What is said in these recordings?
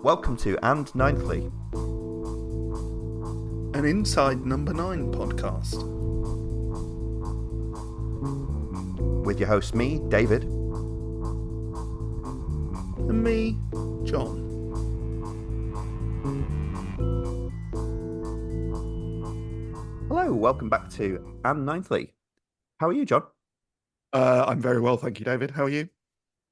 Welcome to And Ninthly, an Inside Number 9 podcast. with your host, me, David. And me, John. Hello, welcome back to And Ninthly. How are you, John? I'm very well, thank you, David. How are you?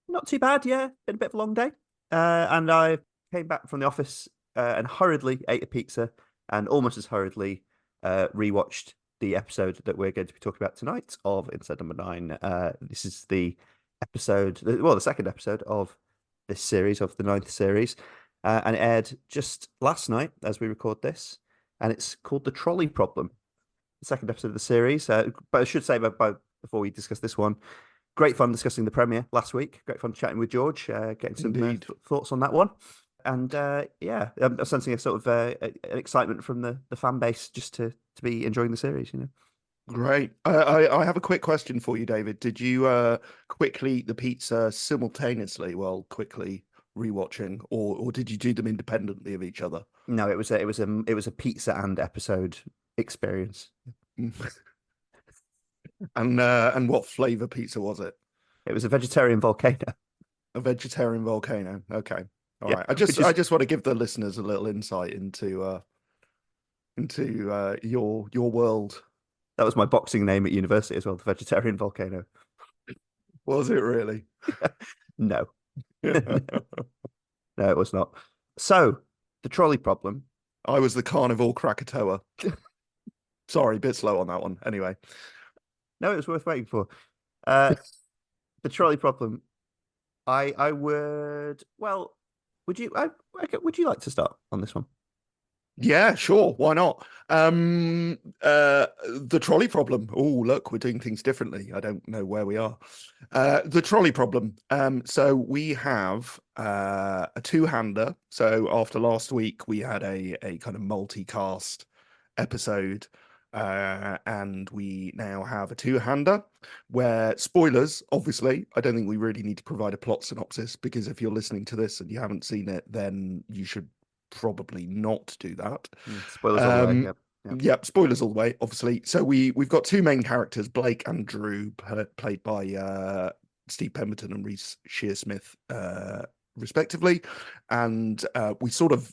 Not too bad, yeah. Been a bit of a long day. And I came back from the office and hurriedly ate a pizza and almost as hurriedly rewatched the episode that we're going to be talking about tonight of Inside Number 9. This is the episode, the second episode of this series, of the ninth series. And it aired just last night as we record this. And it's called The Trolley Problem, the second episode of the series. But I should say, before we discuss this one, great fun discussing the premiere last week. Great fun chatting with George, getting some thoughts on that one. And I'm sensing a sort of an excitement from the fan base just to be enjoying the series, you know. Great. I have a quick question for you, David. Did you quickly eat the pizza simultaneously while quickly rewatching, or did you do them independently of each other? No, it was a pizza and episode experience. And what flavor pizza was it? It was a vegetarian volcano. A vegetarian volcano. Okay. All Yeah, right. I just want to give the listeners a little insight into your world. That was my boxing name at university as well, the vegetarian volcano. Was it really? No. No, it was not. So, the trolley problem. I was the carnivore Krakatoa. Sorry, bit slow on that one. Anyway. No, it was worth waiting for. The trolley problem. I would. Well, would you like to start on this one? Yeah, sure. Why not? The trolley problem. Oh, look, we're doing things differently. I don't know where we are. The trolley problem. So we have a two-hander. So after last week, we had a kind of multicast episode. And we now have a two-hander where, spoilers, obviously, I don't think we really need to provide a plot synopsis, because if you're listening to this and you haven't seen it, then you should probably not do that. Spoilers all the way. Yep. Yep, spoilers all the way, obviously. So we've got two main characters, Blake and Drew, played by Steve Pemberton and Reece Shearsmith, respectively. And we sort of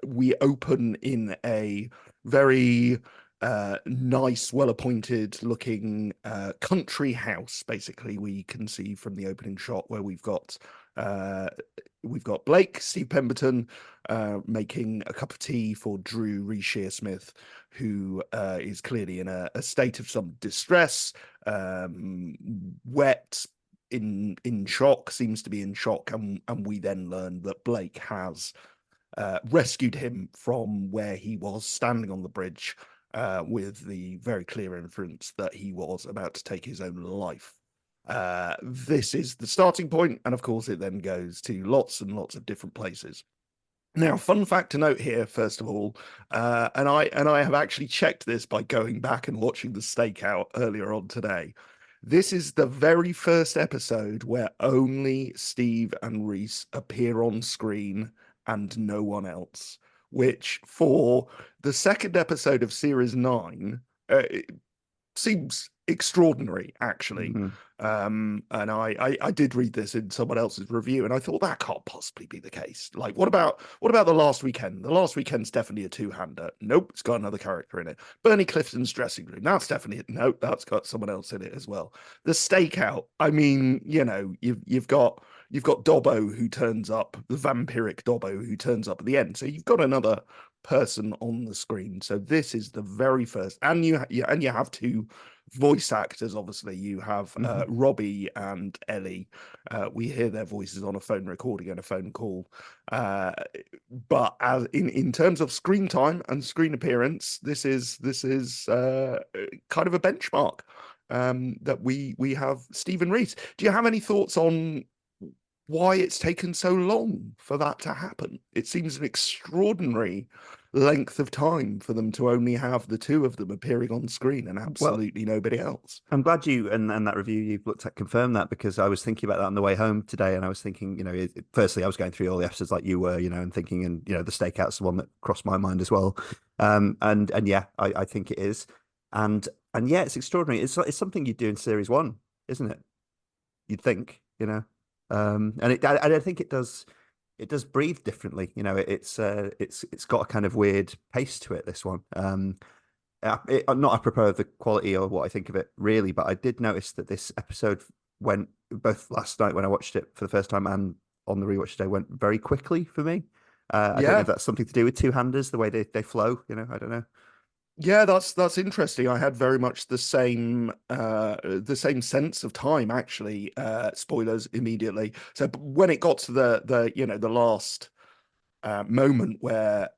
we open in a very nice, well-appointed looking country house. Basically, we can see from the opening shot where we've got Blake, Steve Pemberton, making a cup of tea for Drew, Reece Shearsmith, who is clearly in a state of some distress, wet, in shock, seems to be in shock, and we then learn that Blake has rescued him from where he was standing on the bridge, with the very clear inference that he was about to take his own life. This is the starting point, and of course it then goes to lots and lots of different places. Now, fun fact to note here, first of all, and I have actually checked this by going back and watching the Stakeout earlier on today. This is the very first episode where only Steve and Reece appear on screen and no one else, which for the second episode of Series 9 seems extraordinary, actually. And I did read this in someone else's review, and I thought that can't possibly be the case. Like, what about the last weekend? The last weekend's definitely a two-hander. Nope, it's got another character in it. Bernie Clifton's dressing room. That's definitely it. Nope, that's got someone else in it as well. The Stakeout. I mean, you know, you've got Dobbo who turns up, the vampiric Dobbo who turns up at the end. So you've got another person on the screen. So this is the very first, and you have two voice actors. Obviously, you have Robbie and Ellie. We hear their voices on a phone recording and a phone call. But as in terms of screen time and screen appearance, this is kind of a benchmark. That we have Stephen Reece. Do you have any thoughts on why it's taken so long for that to happen? It seems an extraordinary length of time for them to only have the two of them appearing on screen and Well, absolutely nobody else. I'm glad you and that review you've looked at confirmed that, because I was thinking about that on the way home today, and I was thinking, firstly, I was going through all the episodes like you were, and thinking, and the Stakeout's the one that crossed my mind as well. And yeah, I think it is, and yeah, it's extraordinary. It's something you'd do in series one, isn't it? You'd think, and I think it does breathe differently. It's got a kind of weird pace to it. This one. Not apropos of the quality or what I think of it really, but I did notice that this episode went, both last night when I watched it for the first time and on the rewatch today, went very quickly for me. I don't know if Yeah. that's something to do with two-handers, the way they flow. I don't know. Yeah, that's interesting. I had very much the same sense of time actually. Spoilers immediately. So when it got to the last moment where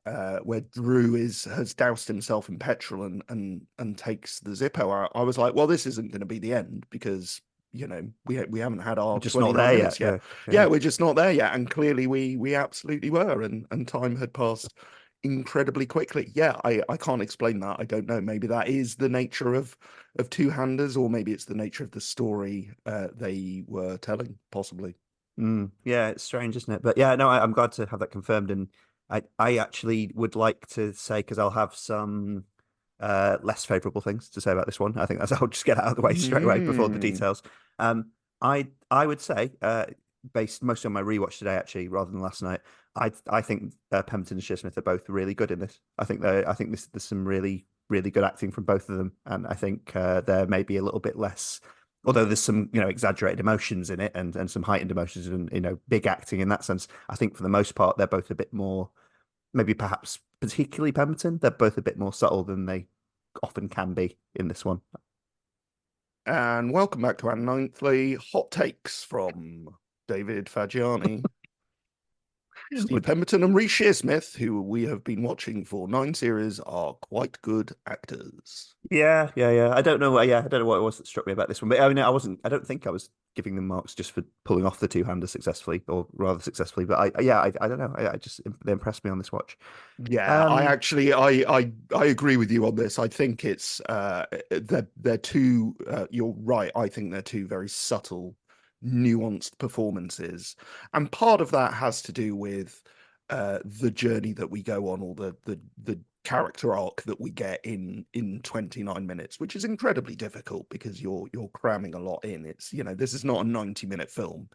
Drew has doused himself in petrol and takes the Zippo, I was like, well, this isn't going to be the end, because we haven't had our We're just not 29 there yet. minutes yet. Yeah, Yeah, yeah. we're just not there yet, and clearly we absolutely were, and time had passed incredibly quickly. Yeah, I can't explain that. I don't know. Maybe that is the nature of two-handers, or maybe it's the nature of the story they were telling, possibly. Yeah, it's strange, isn't it? But yeah, no, I'm glad to have that confirmed, and I actually would like to say, because I'll have some less favorable things to say about this one. I think that's I'll just get out of the way straight away before the Mm. details. I would say, based mostly on my rewatch today, actually, rather than last night, I think Pemberton and Shearsmith are both really good in this. I think there's some really really good acting from both of them, and I think there may be a little bit less. Although there's some, exaggerated emotions in it, and some heightened emotions, and big acting in that sense. I think for the most part they're both a bit more, maybe perhaps particularly Pemberton, they're both a bit more subtle than they often can be in this one. And welcome back to our ninthly hot takes from David Fagiani, Steve Pemberton, and Reece Shearsmith, who we have been watching for 9 series, are quite good actors. Yeah, yeah, yeah. I don't know. Yeah, I don't know what it was that struck me about this one, but I mean, I wasn't. I don't think I was giving them marks just for pulling off the two-hander successfully, or rather successfully. But yeah, I don't know. I just they impressed me on this watch. Yeah, I Um, actually I agree with you on this. I think it's they're two. You're right. I think they're two very subtle, nuanced performances, and part of that has to do with the journey that we go on, or the character arc that we get in 29 minutes, which is incredibly difficult because you're cramming a lot in. It's this is not a 90-minute film.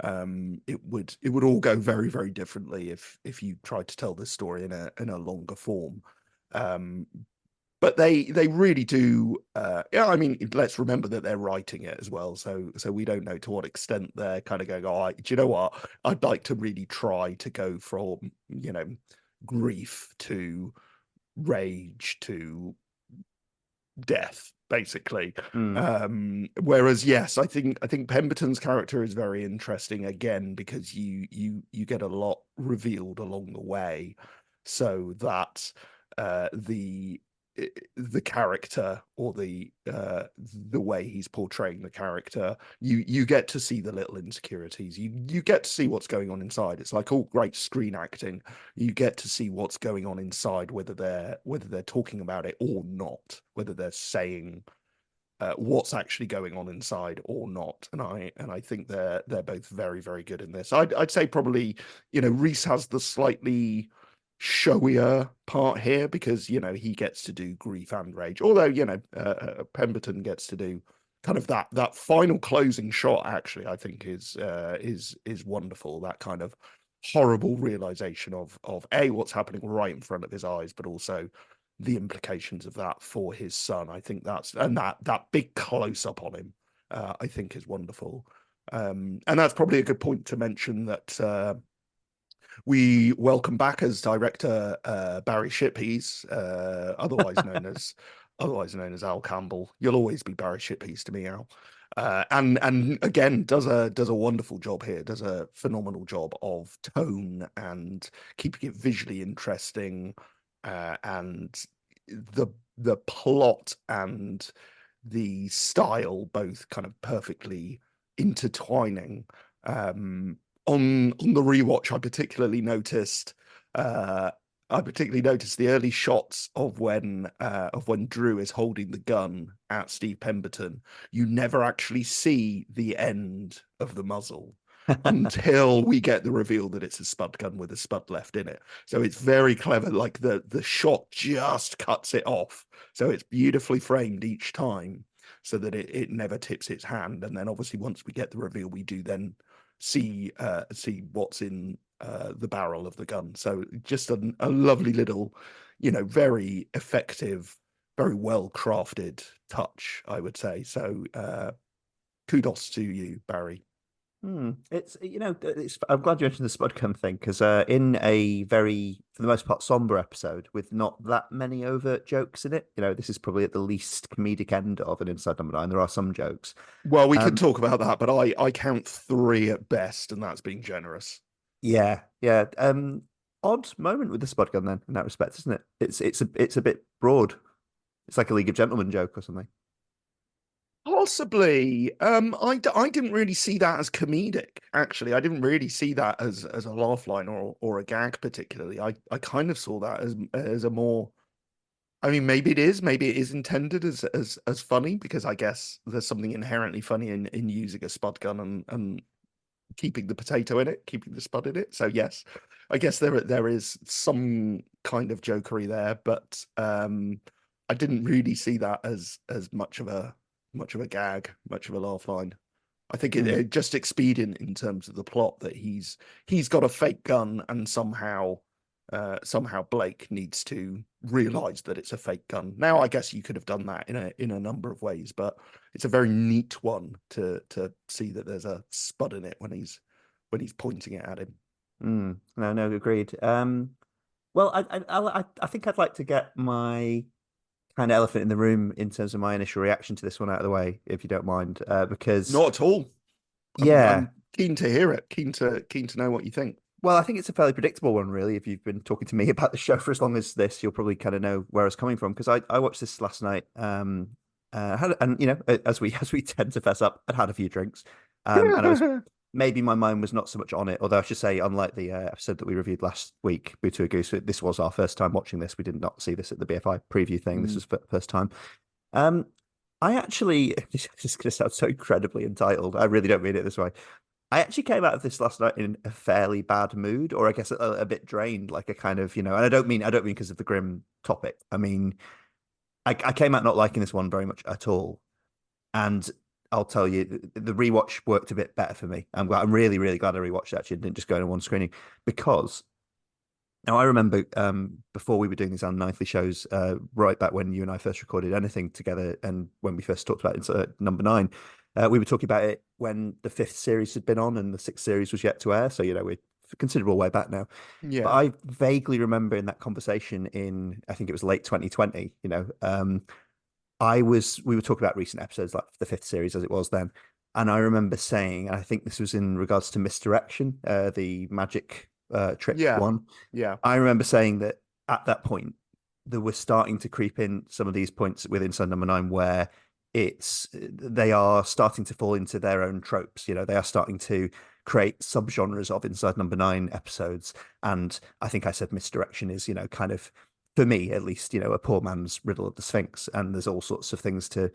It would all go very very differently if you tried to tell this story in a longer form. um but they really do. Yeah, I mean, let's remember that they're writing it as well, so we don't know to what extent they're kind of going, oh, do you know what, I'd like to really try to go from grief to rage to death, basically. mm, Whereas yes, I think Pemberton's character is very interesting, again, because you get a lot revealed along the way, so that the character, or the way he's portraying the character, you get to see the little insecurities, you get to see what's going on inside. It's like all great screen acting. You get to see what's going on inside, whether they're talking about it or not, whether they're saying what's actually going on inside or not. And I think they're both very very good in this. I'd say probably Reece has the slightly showier part here, because he gets to do grief and rage, although Pemberton gets to do kind of that final closing shot. Actually, I think is wonderful. That kind of horrible realization of what's happening right in front of his eyes, but also the implications of that for his son. I think that big close up on him, I think, is wonderful. And that's probably a good point to mention that we welcome back as director Barry Shippeas, otherwise known as Al Campbell. You'll always be Barry Shippeas to me, Al. And again, does a wonderful job here. Does a phenomenal job of tone and keeping it visually interesting, and the plot and the style both kind of perfectly intertwining. On the rewatch, I particularly noticed I particularly noticed the early shots of when Drew is holding the gun at Steve Pemberton. You never actually see the end of the muzzle until we get the reveal that it's a spud gun with a spud left in it. So it's very clever. Like the shot just cuts it off. So it's beautifully framed each time so that it never tips its hand. And then obviously once we get the reveal, we do then see what's in the barrel of the gun. So just a lovely little, very effective, very well crafted touch, I would say. So kudos to you, Barry. I'm glad you mentioned the spud gun thing because in a very, for the most part, somber episode with not that many overt jokes in it, this is probably at the least comedic end of an Inside Number Nine. There are some jokes. Well, we could talk about that, but I count 3 at best, and that's being generous. Yeah. Odd moment with the spud gun then in that respect, isn't it? It's a bit broad. It's like a League of Gentlemen joke or something. Possibly. I didn't really see that as comedic, actually. I didn't really see that as a laugh line or a gag particularly. I kind of saw that as a more, I mean, maybe it is intended as funny, because I guess there's something inherently funny in using a spud gun and keeping the potato in it, keeping the spud in it. So yes, I guess there is some kind of jokery there, but I didn't really see that as much of a gag, much of a laugh line. I think it just expedient in terms of the plot that he's got a fake gun, and somehow Blake needs to realize that it's a fake gun. Now, I guess you could have done that in a number of ways, but it's a very neat one to see that there's a spud in it when he's pointing it at him. No, agreed. Well, I think I'd like to get my kind of elephant in the room in terms of my initial reaction to this one out of the way, if you don't mind, because not at all. I'm keen to hear it. Keen to know what you think. Well, I think it's a fairly predictable one, really. If you've been talking to me about the show for as long as this, you'll probably kind of know where I was coming from, because I watched this last night. As we tend to fess up, I'd had a few drinks, and I was maybe my mind was not so much on it. Although I should say, unlike the episode that we reviewed last week, Boo to a Goose, this was our first time watching this. We did not see this at the BFI preview thing. This was first time. I actually, this is going to sound so incredibly entitled. I really don't mean it this way. I actually came out of this last night in a fairly bad mood, or I guess a bit drained, like a kind of, and I don't mean because of the grim topic. I mean, I came out not liking this one very much at all. And I'll tell you, the rewatch worked a bit better for me. I'm really, really glad I rewatched it, actually, and didn't just go in one screening, because now I remember before we were doing these nightly shows, right back when you and I first recorded anything together, and when we first talked about it, number 9, we were talking about it when the 5th series had been on and the 6th series was yet to air. So, we're a considerable way back now. Yeah. But I vaguely remember in that conversation I think it was late 2020, we were talking about recent episodes, like the 5th series as it was then. And I remember saying, and I think this was in regards to Misdirection, the magic trick one. Yeah. I remember saying that at that point, there were starting to creep in some of these points with Inside Number 9 where they are starting to fall into their own tropes. They are starting to create subgenres of Inside Number 9 episodes. And I think I said Misdirection is, kind of, for me at least, a poor man's riddle of the Sphinx. And there's all sorts of things to,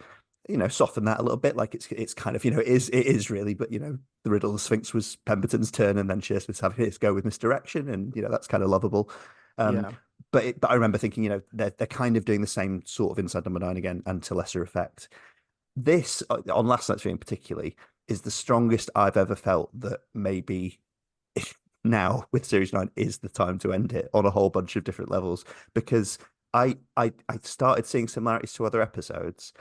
soften that a little bit. Like it's kind of, it is really, but the riddle of the Sphinx was Pemberton's turn, and then Shearsmith's having his go with Misdirection, and that's kind of lovable. But I remember thinking, they're kind of doing the same sort of Inside Number 9 again, and to lesser effect. This, on last night's viewing particularly, is the strongest I've ever felt that maybe now with Series 9 is the time to end it on a whole bunch of different levels, because I started seeing similarities to other episodes,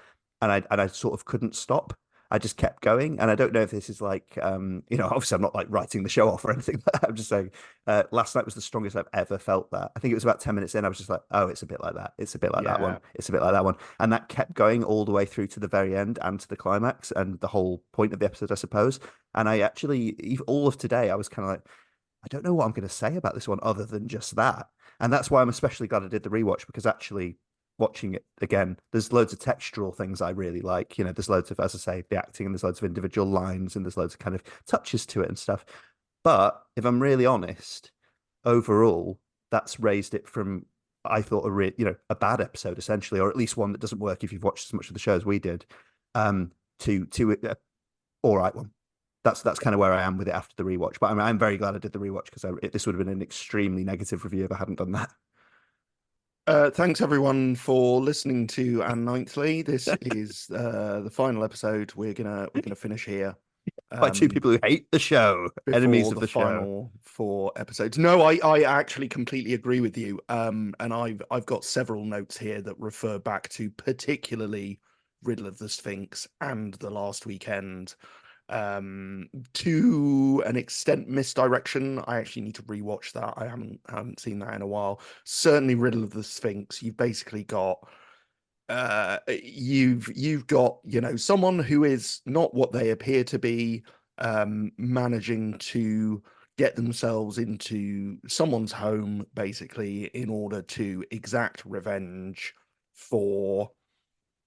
and I sort of couldn't stop. I just kept going. And I don't know if this is like, obviously I'm not like writing the show off or anything like that. I'm just saying last night was the strongest I've ever felt that. I think it was about 10 minutes in. I was just like, oh, it's a bit like that. It's a bit like that one. It's a bit like that one. And that kept going all the way through to the very end and to the climax and the whole point of the episode, I suppose. And I actually, all of today, I was kind of like, I don't know what I'm going to say about this one other than just that. And that's why I'm especially glad I did the rewatch, because actually watching it again, there's loads of textural things I really like. There's loads of, as I say, the acting, and there's loads of individual lines, and there's loads of kind of touches to it and stuff. But if I'm really honest, overall, that's raised it from, I thought, a bad episode essentially, or at least one that doesn't work if you've watched as much of the show as we did, to all right one. That's kind of where I am with it after the rewatch. But I'm very glad I did the rewatch, because this would have been an extremely negative review if I hadn't done that. Thanks everyone for listening to Anne Ninthly. This is the final episode. We're gonna finish here. By two people who hate the show, enemies of the show. Final 4 episodes. No, I actually completely agree with you. And I've got several notes here that refer back to particularly Riddle of the Sphinx and The Last Weekend. To an extent, Misdirection. I actually need to rewatch that. I haven't seen that in a while. Certainly Riddle of the Sphinx. You've basically got you've got, someone who is not what they appear to be, managing to get themselves into someone's home basically in order to exact revenge for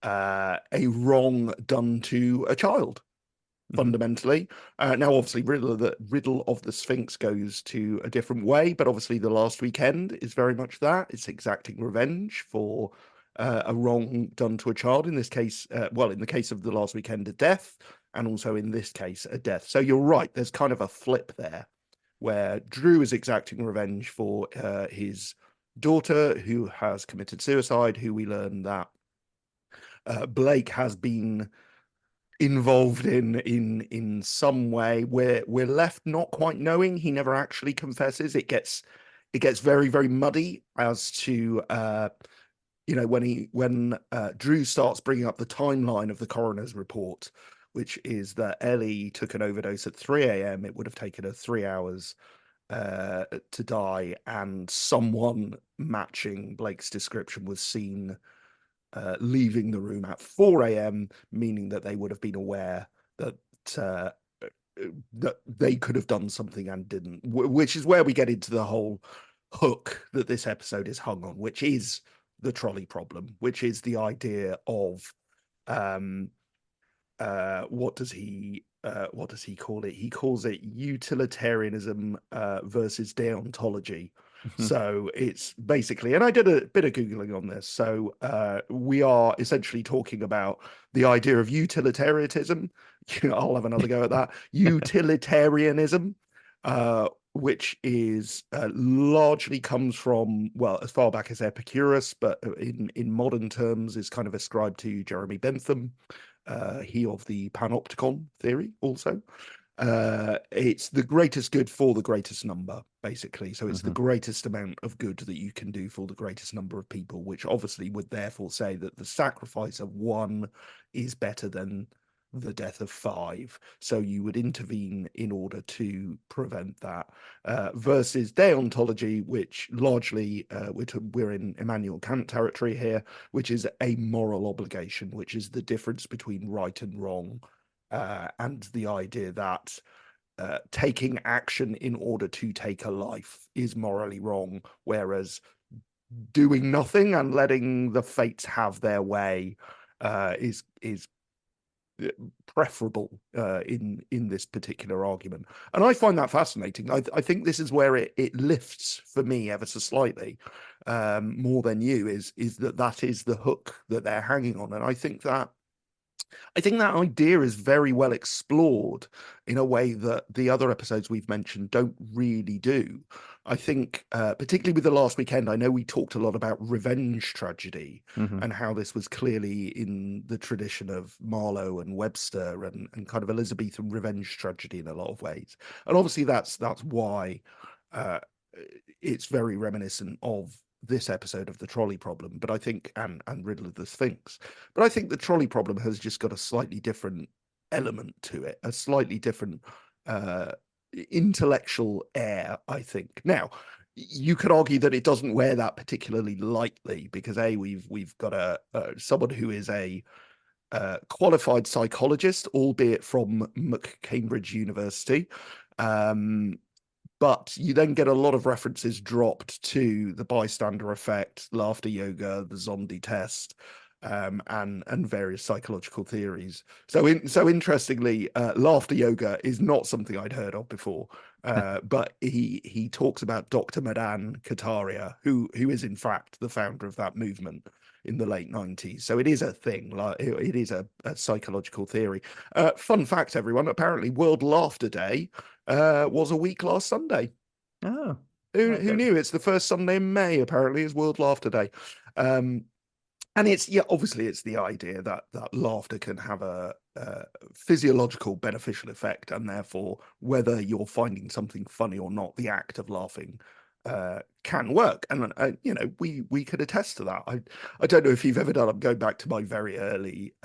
a wrong done to a child, fundamentally. Now obviously Riddle of the Sphinx goes to a different way, but obviously The Last Weekend is very much that. It's exacting revenge for a wrong done to a child. In this case, in the case of The Last Weekend, a death, and also in this case a death. So you're right, there's kind of a flip there where Drew is exacting revenge for his daughter, who has committed suicide, who we learn that Blake has been involved in some way. We're left not quite knowing. He never actually confesses. It gets very, very muddy as to when Drew starts bringing up the timeline of the coroner's report, which is that Ellie took an overdose at 3 a.m. It would have taken her 3 hours to die, and someone matching Blake's description was seen leaving the room at 4 a.m., meaning that they would have been aware that that they could have done something and didn't, which is where we get into the whole hook that this episode is hung on, which is the trolley problem, which is the idea of what does he call it? He calls it utilitarianism versus deontology. So it's basically, and I did a bit of Googling on this. So we are essentially talking about the idea of utilitarianism. I'll have another go at that. Utilitarianism, which is largely comes from, well, as far back as Epicurus, but in modern terms is kind of ascribed to Jeremy Bentham, he of the panopticon theory also. It's the greatest good for the greatest number, basically. So it's the greatest amount of good that you can do for the greatest number of people, which obviously would therefore say that the sacrifice of one is better than the death of 5. So you would intervene in order to prevent that, versus deontology, which largely we're in Immanuel Kant territory here, which is a moral obligation, which is the difference between right and wrong, and the idea that taking action in order to take a life is morally wrong, whereas doing nothing and letting the fates have their way is preferable in this particular argument. And I find that fascinating. I think this is where it lifts for me ever so slightly, more than you, is that is the hook that they're hanging on. And I think that idea is very well explored in a way that the other episodes we've mentioned don't really do. I think, particularly with The Last Weekend, I know we talked a lot about revenge tragedy and how this was clearly in the tradition of Marlowe and Webster and kind of Elizabethan revenge tragedy in a lot of ways. And obviously that's why it's very reminiscent of this episode of the Trolley Problem, but I think and Riddle of the Sphinx. But I think the Trolley Problem has just got a slightly different element to it, a slightly different intellectual air, I think. Now, you could argue that it doesn't wear that particularly lightly, because we've got someone who is a qualified psychologist, albeit from Cambridge University. But you then get a lot of references dropped to the bystander effect, laughter yoga, the zombie test, and various psychological theories. So interestingly, laughter yoga is not something I'd heard of before. But he talks about Dr. Madan Kataria, who is in fact the founder of that movement in the late 90s. So it is a thing, like it is a psychological theory. Fun fact, everyone, apparently World Laughter Day was a week last Sunday. Oh, Who knew? It's the first Sunday in May, apparently, is World Laughter Day. And it's, yeah, obviously it's the idea that laughter can have a physiological beneficial effect, and therefore whether you're finding something funny or not, the act of laughing can work. And we could attest to that. I don't know if you've ever done. I'm going back to my very early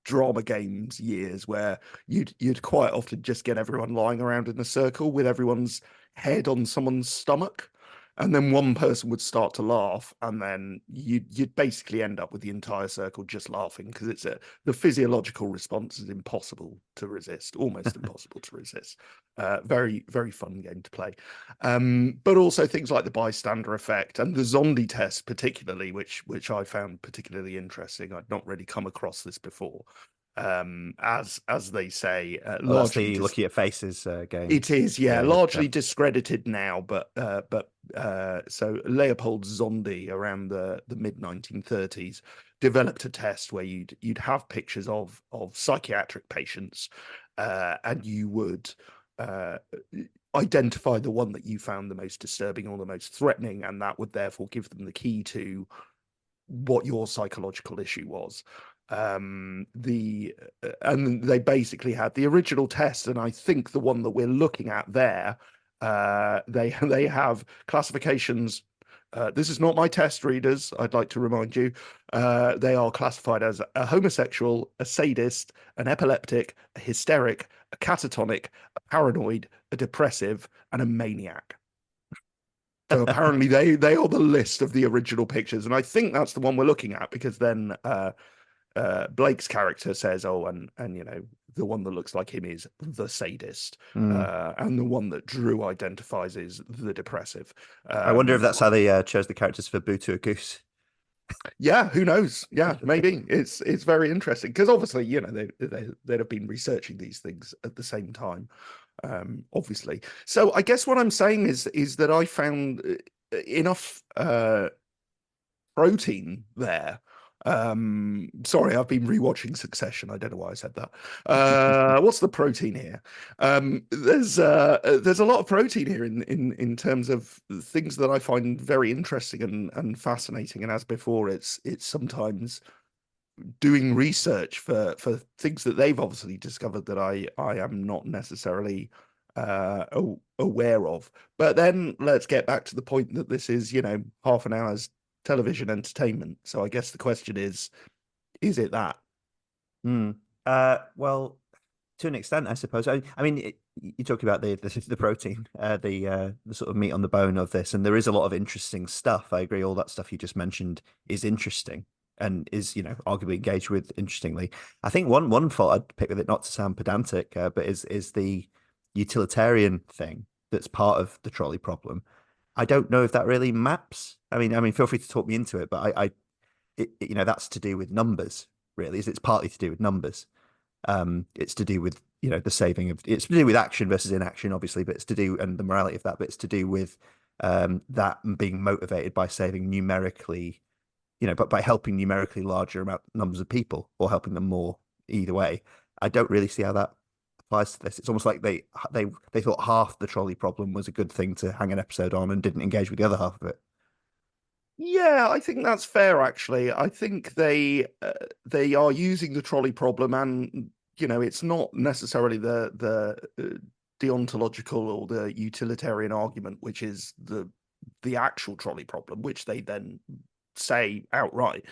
drama games years, where you'd quite often just get everyone lying around in a circle with everyone's head on someone's stomach, and then one person would start to laugh, and then you'd basically end up with the entire circle just laughing, because the physiological response is impossible to resist, almost impossible to resist. Very, very fun game to play. But also things like the bystander effect and the zombie test, particularly, which I found particularly interesting. I'd not really come across this before. As they say, well, that's the looking at faces game. It is, yeah, largely discredited now, but so Leopold Zondi around the mid 1930s developed a test where you'd have pictures of psychiatric patients, and you would identify the one that you found the most disturbing or the most threatening, and that would therefore give them the key to what your psychological issue was. And they basically had the original test, and I think the one that we're looking at there, they have classifications. This is not my test, readers, I'd like to remind you. They are classified as a homosexual, a sadist, an epileptic, a hysteric, a catatonic, a paranoid, a depressive, and a maniac. So apparently they are the list of the original pictures, and I think that's the one we're looking at, because then Blake's character says, "Oh, and the one that looks like him is the sadist, and the one that Drew identifies is the depressive." I wonder if that's how they chose the characters for Boo to a Goose. Yeah, who knows? Yeah, maybe it's very interesting, because obviously they'd have been researching these things at the same time, obviously. So I guess what I'm saying is that I found enough protein there. Sorry, I've been rewatching Succession. I don't know why I said that. What's the protein here? There's a lot of protein here in terms of things that I find very interesting and fascinating. And as before, it's sometimes doing research for things that they've obviously discovered that I am not necessarily aware of. But then let's get back to the point that this is half an hour's television entertainment. So I guess the question is it that? Well, to an extent, I suppose. I mean, you talk about the protein, the sort of meat on the bone of this, and there is a lot of interesting stuff. I agree. All that stuff you just mentioned is interesting and is, arguably engaged with interestingly. I think one fault I'd pick with it, not to sound pedantic, but is the utilitarian thing that's part of the trolley problem. I don't know if that really maps. I mean, feel free to talk me into it, but that's to do with numbers, really. It's partly to do with numbers. It's to do with the saving of. It's to do with action versus inaction, obviously, but it's to do and the morality of that. But it's to do with that being motivated by saving numerically, but by helping numerically larger numbers of people or helping them more. Either way, I don't really see how that applies to this. It's almost like they thought half the trolley problem was a good thing to hang an episode on and didn't engage with the other half of it. Yeah, I think that's fair, actually. I think they are using the trolley problem, and it's not necessarily the deontological or the utilitarian argument, which is the actual trolley problem, which they then say outright.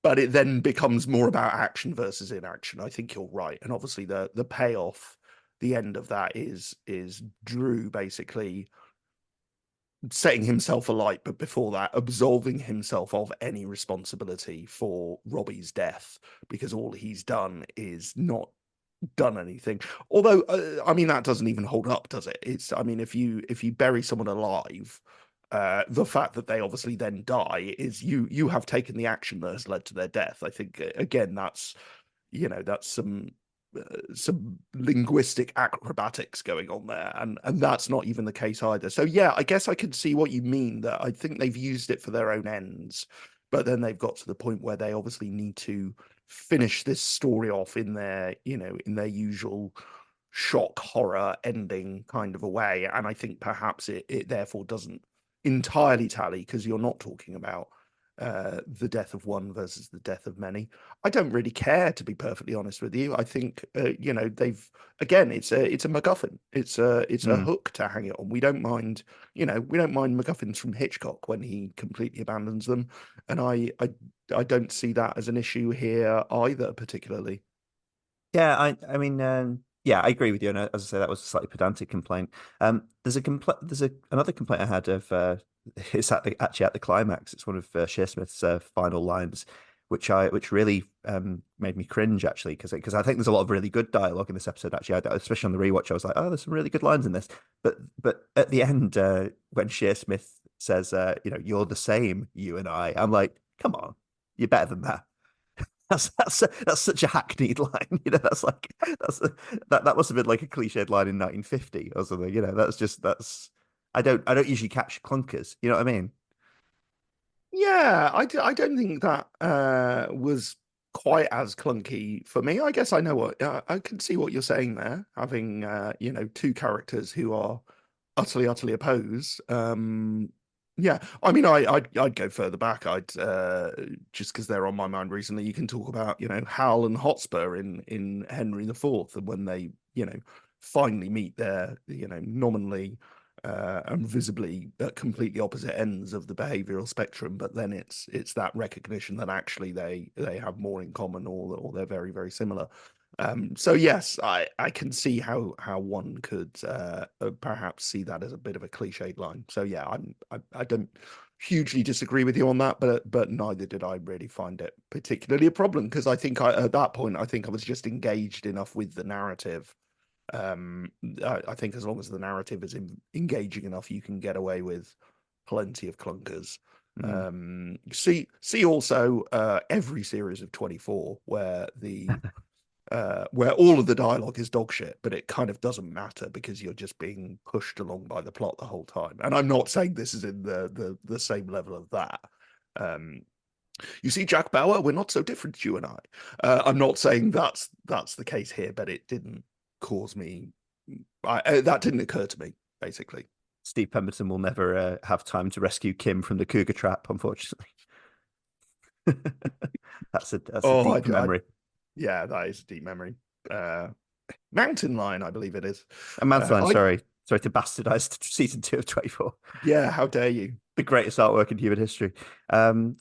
But it then becomes more about action versus inaction. I think you're right. And obviously the payoff, the end of that is Drew basically setting himself alight, but before that, absolving himself of any responsibility for Robbie's death, because all he's done is not done anything. Although, I mean, that doesn't even hold up, does it? If you bury someone alive, The fact that they obviously then die is you have taken the action that has led to their death. I think again that's that's some linguistic acrobatics going on there, and that's not even the case either. So yeah, I guess I can see what you mean, that I think they've used it for their own ends, but then they've got to the point where they obviously need to finish this story off in their in their usual shock horror ending kind of a way. And I think perhaps it therefore doesn't entirely tally, because you're not talking about the death of one versus the death of many. I don't really care, to be perfectly honest with you. I think they've, again, it's a MacGuffin. It's a Mm. hook to hang it on. We don't mind, we don't mind MacGuffins from Hitchcock when he completely abandons them, and I don't see that as an issue here either, particularly. Yeah, I mean, yeah, I agree with you. And as I say, that was a slightly pedantic complaint. Another complaint I had of it's actually at the climax. It's one of Shearsmith's final lines, which really made me cringe actually, because I think there's a lot of really good dialogue in this episode. Actually, especially on the rewatch, I was like, oh, there's some really good lines in this. But at the end, when Shearsmith says, you're the same, you and I'm like, come on, you're better than that. That's such a hackneyed line. That must have been like a cliched line in 1950 or something. That's I don't usually catch clunkers. You know what I mean? Yeah, I don't think that was quite as clunky for me. I guess I know what I can see what you're saying there, having two characters who are utterly opposed. Yeah, I mean, I'd go further back. I'd just because they're on my mind recently. You can talk about Hal and Hotspur in Henry the Fourth, and when they finally meet their nominally and visibly at completely opposite ends of the behavioral spectrum, but then it's that recognition that actually they have more in common, or they're very similar. So yes, I can see how one could perhaps see that as a bit of a cliched line. So yeah, I don't hugely disagree with you on that, but neither did I really find it particularly a problem, because I think at that point I think I was just engaged enough with the narrative. I think as long as the narrative is engaging enough, you can get away with plenty of clunkers. Mm. See also every series of 24 where all of the dialogue is dog shit, but it kind of doesn't matter because you're just being pushed along by the plot the whole time. And I'm not saying this is in the same level of that. Um, you see, Jack Bauer, we're not so different, you and I. I'm not saying that's the case here, but it didn't cause me. That didn't occur to me, basically. Steve Pemberton will never have time to rescue Kim from the cougar trap, unfortunately. That's a Oh, deep memory. yeah, that is a deep memory. Mountain Lion, I believe it is. A Mountain Lion, I sorry to bastardize season 2 of 24. Yeah, how dare you? The greatest artwork in human history. To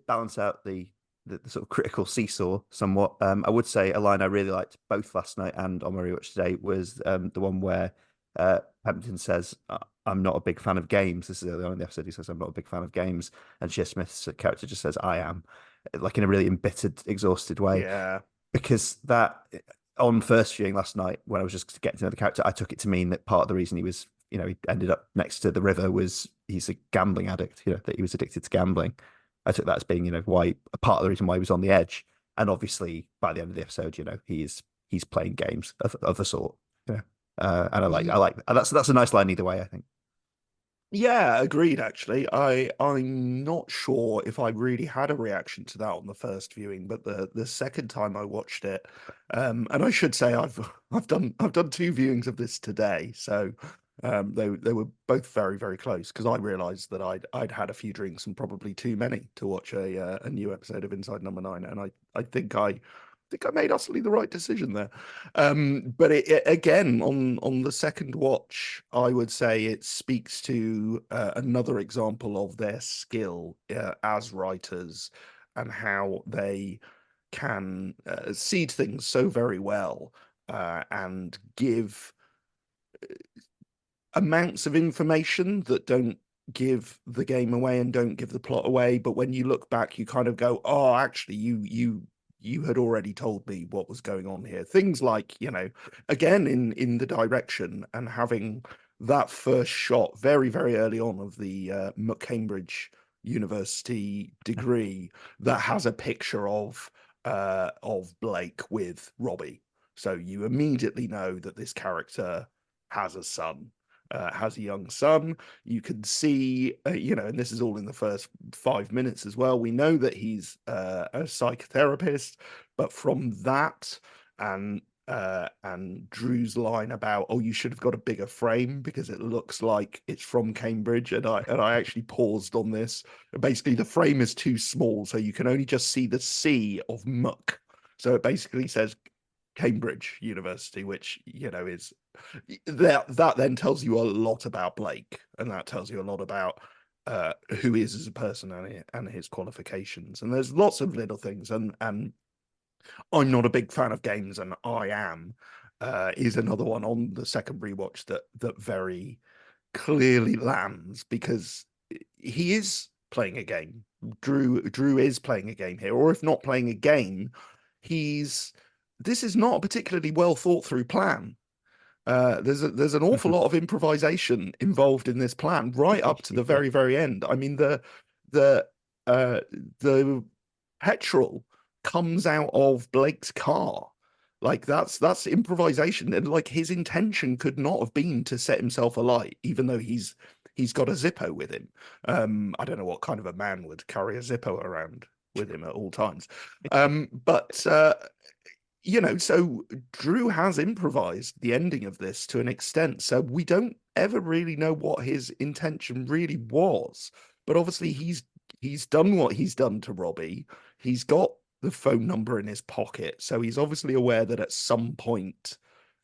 balance out the sort of critical seesaw somewhat, I would say a line I really liked both last night and on my rewatch today was the one where Pemberton says, I'm not a big fan of games. This is early on in the episode. He says, I'm not a big fan of games. And Shearsmith's character just says, I am, like in a really embittered, exhausted way. Yeah. Because that, on first viewing last night, when I was just getting to know the character, I took it to mean that part of the reason he was, he ended up next to the river was he's a gambling addict, that he was addicted to gambling. I took that as being, why a part of the reason why he was on the edge. And obviously, by the end of the episode, he's playing games of the sort. Yeah. And I like that's a nice line either way, I think. Yeah, agreed. Actually, I'm not sure if I really had a reaction to that on the first viewing, but the second time I watched it, and I should say I've done two viewings of this today, so they were both very close, because I realised that I'd had a few drinks and probably too many to watch a new episode of Inside Number Nine, and I think I made utterly the right decision there. But again, on the second watch, I would say it speaks to another example of their skill as writers, and how they can seed things so very well, and give amounts of information that don't give the game away and don't give the plot away, but when you look back you kind of go, oh, actually you had already told me what was going on here. Things like, again, in the direction, and having that first shot very, very early on of the Cambridge University degree that has a picture of Blake with Robbie. So you immediately know that this character has a son, has a young son. You can see, and this is all in the first 5 minutes as well. We know that he's a psychotherapist, but from that and Drew's line about, oh, you should have got a bigger frame because it looks like it's from Cambridge, and I actually paused on this. Basically, the frame is too small, so you can only just see the C of muck. So it basically says Cambridge University, which is that then tells you a lot about Blake, and that tells you a lot about who he is as a person and his qualifications. And there's lots of little things, and I'm not a big fan of games, and I am is another one on the second rewatch that very clearly lands, because he is playing a game. Drew is playing a game here, or if not playing a game, this is not a particularly well thought through plan. There's an awful lot of improvisation involved in this plan, right up to the very, very end. I mean, the petrol comes out of Blake's car. Like that's improvisation, and like his intention could not have been to set himself alight, even though he's got a Zippo with him. I don't know what kind of a man would carry a Zippo around with him at all times. But so Drew has improvised the ending of this to an extent, so we don't ever really know what his intention really was. But obviously he's done what he's done to Robbie. He's got the phone number in his pocket, so he's obviously aware that at some point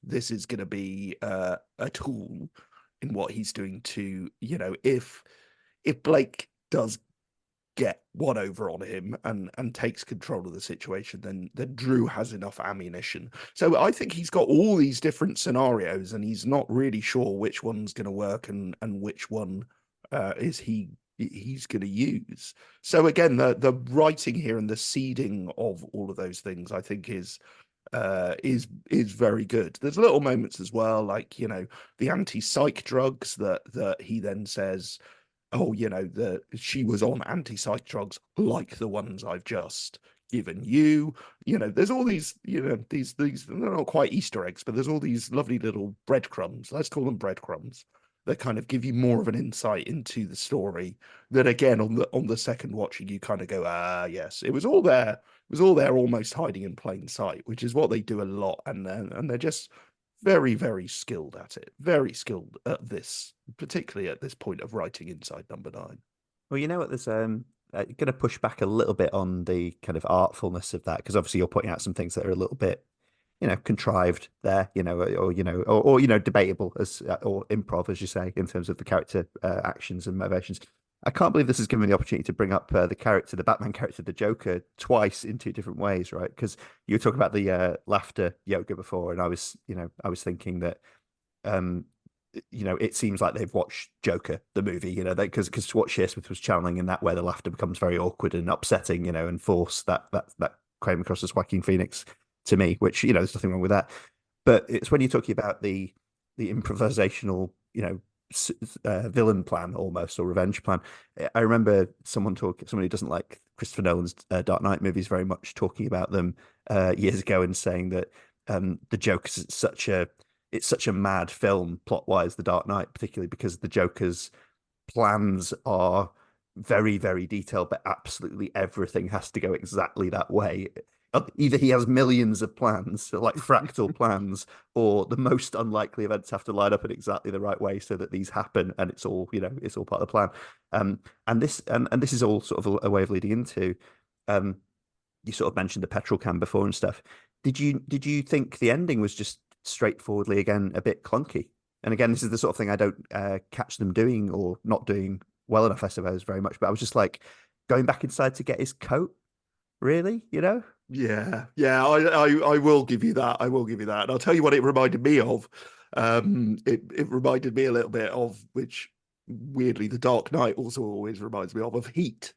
this is going to be a tool in what he's doing to, if Blake does get one over on him and takes control of the situation, then Drew has enough ammunition. So I think he's got all these different scenarios, and he's not really sure which one's going to work and which one he's going to use. So again, the writing here and the seeding of all of those things, I think, is very good. There's little moments as well, like the anti-psych drugs that he then says, oh, she was on anti-psych drugs like the ones I've just given you. There's all these, these they're not quite Easter eggs, but there's all these lovely little breadcrumbs. Let's call them breadcrumbs, that kind of give you more of an insight into the story. That again, on the second watching, you kind of go, yes, it was all there. It was all there, almost hiding in plain sight, which is what they do a lot, and they're just very, very skilled at it. Very skilled at this, particularly at this point of writing Inside Number 9. Well, you know what? There's going to push back a little bit on the kind of artfulness of that, because obviously you're pointing out some things that are a little bit, contrived there, or debatable as or improv, as you say, in terms of the character actions and motivations. I can't believe this has given me the opportunity to bring up the Batman character, the Joker, twice in two different ways, right? Because you were talking about the laughter yoga before, and I was thinking that, it seems like they've watched Joker, the movie, because what Shearsmith was channeling in that, where the laughter becomes very awkward and upsetting, and forced, that came across as Joaquin Phoenix to me, which, there's nothing wrong with that. But it's when you're talking about the improvisational, villain plan almost, or revenge plan. I remember someone who doesn't like Christopher Nolan's Dark Knight movies very much, talking about them years ago, and saying that the Joker's such a mad film plot wise, The Dark Knight, particularly because the Joker's plans are very, very detailed, but absolutely everything has to go exactly that way. Either he has millions of plans, like fractal plans, or the most unlikely events have to line up in exactly the right way so that these happen, and it's all it's all part of the plan. And this is all sort of a way of leading into. You sort of mentioned the petrol can before and stuff. Did you think the ending was just straightforwardly, again, a bit clunky? And again, this is the sort of thing I don't catch them doing, or not doing well enough, I suppose, very much. But I was just like, going back inside to get his coat, really, Yeah, I will give you that. I will give you that. And I'll tell you what it reminded me of. It reminded me a little bit of, which weirdly The Dark Knight also always reminds me of Heat.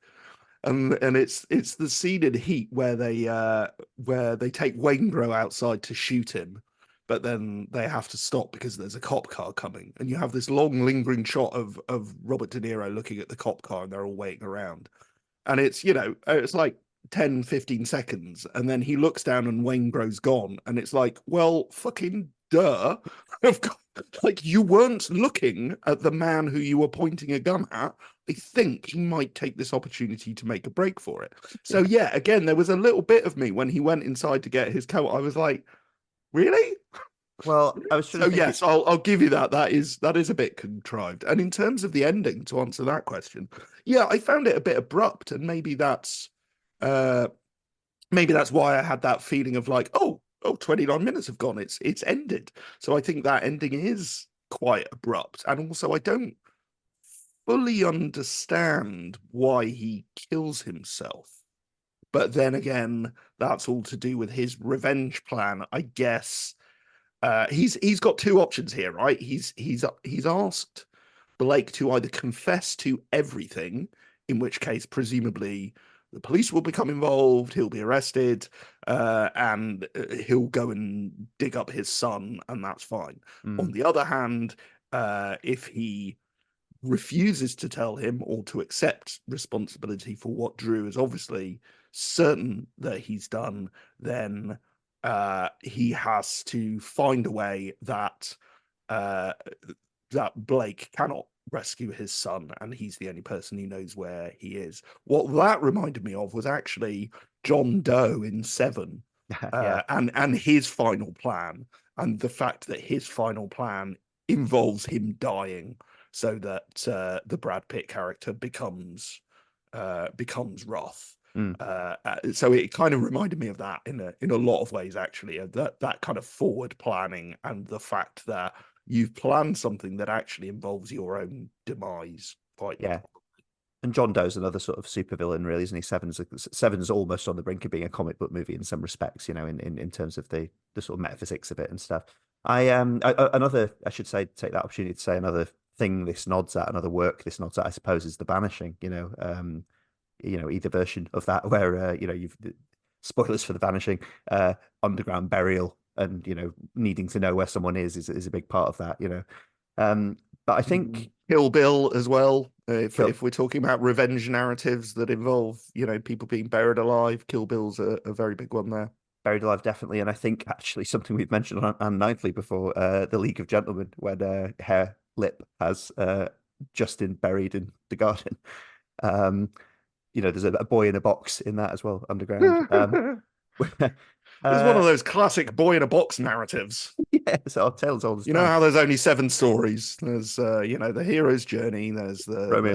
And it's the scene in Heat where they take Waingro outside to shoot him, but then they have to stop because there's a cop car coming, and you have this long lingering shot of Robert De Niro looking at the cop car, and they're all waiting around, and it's, you know, it's like 10-15 seconds, and then he looks down and Waingro's gone, and it's like, well, fucking duh. Like, you weren't looking at the man who you were pointing a gun at. I think he might take this opportunity to make a break for it. So yeah, again, there was a little bit of me when he went inside to get his coat. I was like, really? Well, I was trying So to think. yes, I'll give you that. That is a bit contrived. And in terms of the ending, to answer that question, yeah, I found it a bit abrupt, and maybe that's why I had that feeling of like, oh, 29 minutes have gone. It's ended. So I think that ending is quite abrupt. And also I don't fully understand why he kills himself. But then again, that's all to do with his revenge plan, I guess. He's got two options here, right? He's asked Blake to either confess to everything, in which case presumably the police will become involved, he'll be arrested, and he'll go and dig up his son, and that's fine. On the other hand, if he refuses to tell him or to accept responsibility for what Drew is obviously certain that he's done, then he has to find a way that that Blake cannot rescue his son, and he's the only person who knows where he is. What that reminded me of was actually John Doe in Seven, and his final plan, and the fact that his final plan involves him dying, so that the Brad Pitt character becomes Roth. So it kind of reminded me of that in a lot of ways, actually, that kind of forward planning, and the fact that you've planned something that actually involves your own demise. And John Doe's another sort of supervillain, really, isn't he? Seven's almost on the brink of being a comic book movie in some respects, you know, in terms of the sort of metaphysics of it and stuff. I should say, take that opportunity to say another thing this nods at, another work this nods at, I suppose, is The Vanishing. Either version of that where you've spoilers for The Vanishing, underground burial, and needing to know where someone is a big part of that. But I think Kill Bill as well. If we're talking about revenge narratives that involve people being buried alive, Kill Bill's a very big one there. Buried Alive, definitely. And I think actually something we've mentioned on Ninthly before, the League of Gentlemen, when Hair Lip has Justin buried in the garden. There's a boy in a box in that as well, underground. It's one of those classic boy in a box narratives. Yeah, so our tales all the time. You know how there's only 7 stories. There's the hero's journey. There's the Romeo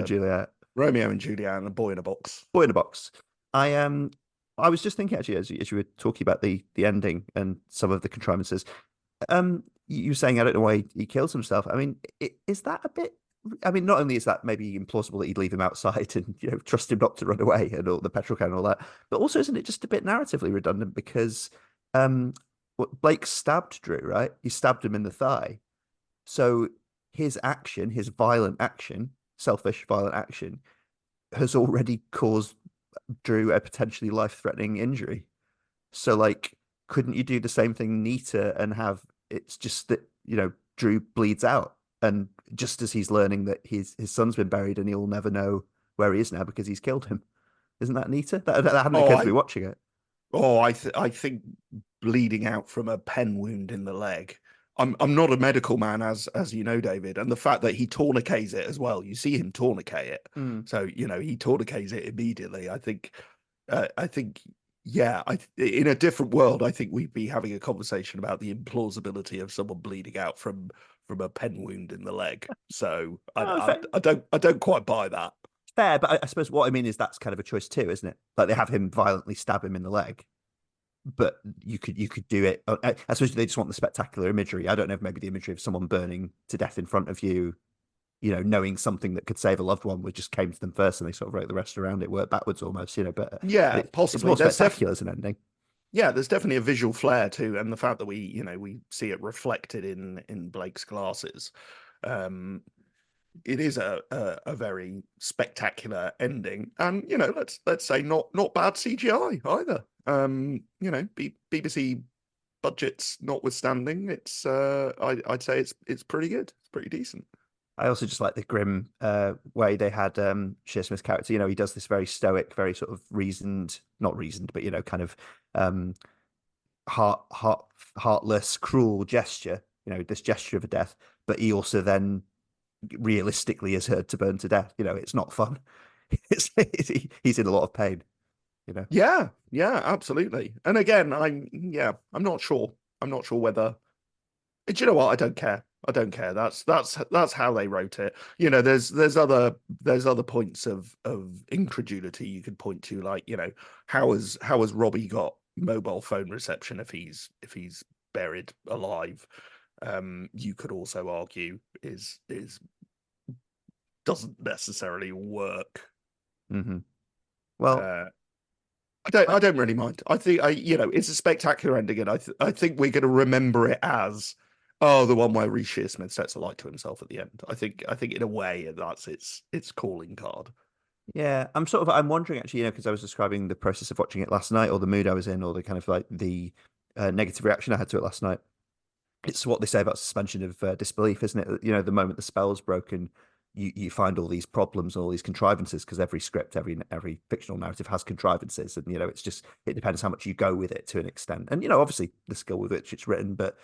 and Juliet, and the boy in a box. Boy in a box. I was just thinking, actually, as you were talking about the ending and some of the contrivances. You were saying, I don't know why he kills himself. I mean, is that a bit? I mean, not only is that maybe implausible that he'd leave him outside and trust him not to run away and all the petrol can and all that, but also isn't it just a bit narratively redundant because Blake stabbed Drew, right? He stabbed him in the thigh, so his action, his violent action, selfish violent action, has already caused Drew a potentially life-threatening injury. So, like, couldn't you do the same thing neater and have it's just that Drew bleeds out? And just as he's learning that his son's been buried and he'll never know where he is now because he's killed him. Isn't that neater? That hadn't occurred to me watching it. I think bleeding out from a pen wound in the leg. I'm not a medical man, as you know, David, and the fact that he tourniquets it as well. You see him tourniquet it, so he tourniquets it immediately. I think, in a different world, I think we'd be having a conversation about the implausibility of someone bleeding out from a pen wound in the leg. So I don't quite buy that. Fair, but I suppose what I mean is that's kind of a choice too, isn't it? Like they have him violently stab him in the leg, but you could do it. I suppose they just want the spectacular imagery. I don't know if maybe the imagery of someone burning to death in front of you, knowing something that could save a loved one, would just came to them first, and they sort of wrote the rest around it, worked backwards almost. But yeah, possibly it's more spectacular as an ending. Yeah, there's definitely a visual flair too, and the fact that we see it reflected in Blake's glasses. It is a very spectacular ending, and let's say not bad CGI either. BBC budgets notwithstanding, it's I'd say it's pretty good. It's pretty decent. I also just like the grim way they had Shearsmith's character. You know, he does this very stoic, very sort of reasoned, not reasoned, but you know, kind of um, heartless, cruel gesture. You know, this gesture of a death, but he also then realistically is heard to burn to death. You know, it's not fun. He's in a lot of pain. You know. Yeah, yeah, absolutely. And again, I'm not sure. I'm not sure whether. Do you know what? I don't care. I don't care. That's how they wrote it. You know, there's other points of incredulity you could point to, like, you know, how has Robbie got mobile phone reception if he's buried alive? You could also argue is doesn't necessarily work. Hmm. Well, Uh, I don't really mind. I think it's a spectacular ending, and I think we're going to remember it as the one where Reece Shearsmith sets a light to himself at the end. I think in a way that's its calling card. yeah, I'm wondering actually, you know, because I was describing the process of watching it last night, or the mood I was in, or the kind of like the negative reaction I had to it last night. It's what they say about suspension of disbelief, isn't it? You know, the moment the spell's broken, you find all these problems, all these contrivances, because every script, every fictional narrative has contrivances, and you know, it depends how much you go with it to an extent, and you know, obviously the skill with which it's written, but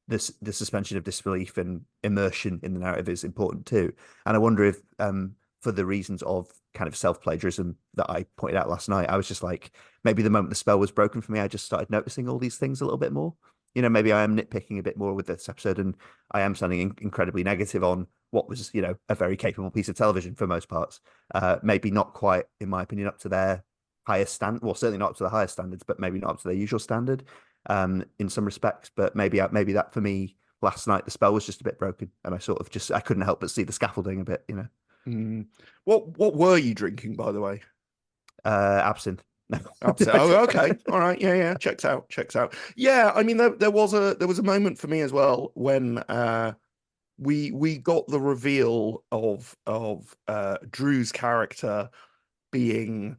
the suspension of disbelief and immersion in the narrative is important too. And I wonder if for the reasons of kind of self-plagiarism that I pointed out last night, I was just like, maybe the moment the spell was broken for me, I just started noticing all these things a little bit more. You know, maybe I am nitpicking a bit more with this episode, and I am sounding incredibly negative on what was, you know, a very capable piece of television for most parts. Maybe not quite, in my opinion, up to their highest standard. Well, certainly not up to the highest standards, but maybe not up to their usual standard in some respects. But maybe that for me last night, the spell was just a bit broken, and I sort of just I couldn't help but see the scaffolding a bit, you know. Mm. What were you drinking, by the way? Absinthe. No. Oh, okay. All right. Yeah, yeah. Checks out. Checks out. Yeah, I mean, there was a moment for me as well when we got the reveal of Drew's character being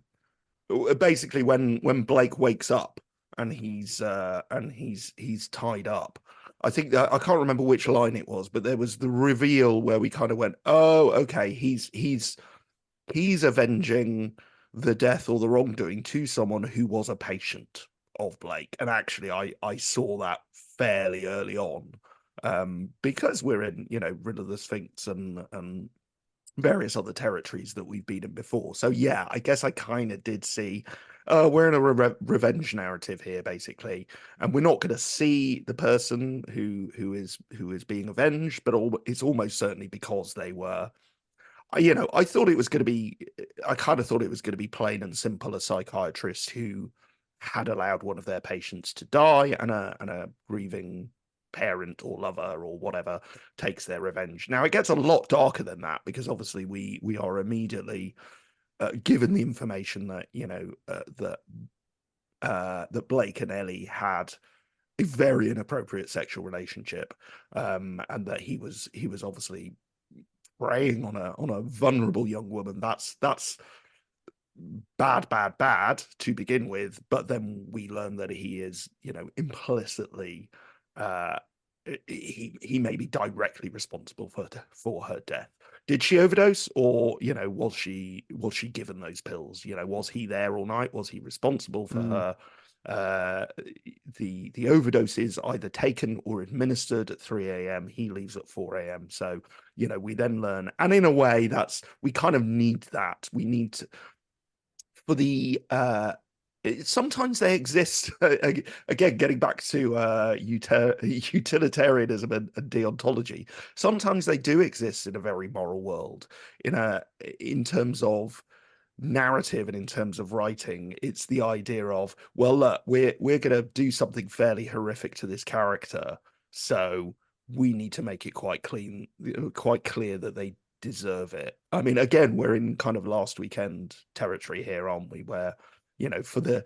basically when Blake wakes up and he's tied up. I think that I can't remember which line it was, but there was the reveal where we kind of went, "Oh, okay, he's avenging the death or the wrongdoing to someone who was a patient of Blake." And actually, I saw that fairly early on, because we're in, Riddle of the Sphinx and various other territories that we've been in before. So yeah, I guess I kind of did see. We're in a revenge narrative here, basically, and we're not going to see the person who is being avenged, but it's almost certainly because they were. I thought it was going to be. I kind of thought it was going to be plain and simple, a psychiatrist who had allowed one of their patients to die, and a grieving parent or lover or whatever takes their revenge. Now it gets a lot darker than that, because obviously we are immediately given the information that that Blake and Ellie had a very inappropriate sexual relationship, and that he was obviously preying on a vulnerable young woman. That's bad to begin with. But then we learn that he is, implicitly, uh he may be directly responsible for her death. Did she overdose, or was she given those pills? Was he there all night? Was he responsible for Mm. her? The overdose is either taken or administered at 3 a.m. He leaves at 4 a.m. So we then learn, and in a way, we kind of need that. We need to, for the sometimes they exist. Again, getting back to utilitarianism and deontology, sometimes they do exist in a very moral world, in terms of narrative and in terms of writing. It's the idea of, well, look, we're going to do something fairly horrific to this character, so we need to make it quite clear that they deserve it. I mean, again, we're in kind of last weekend territory here, aren't we? Where, for the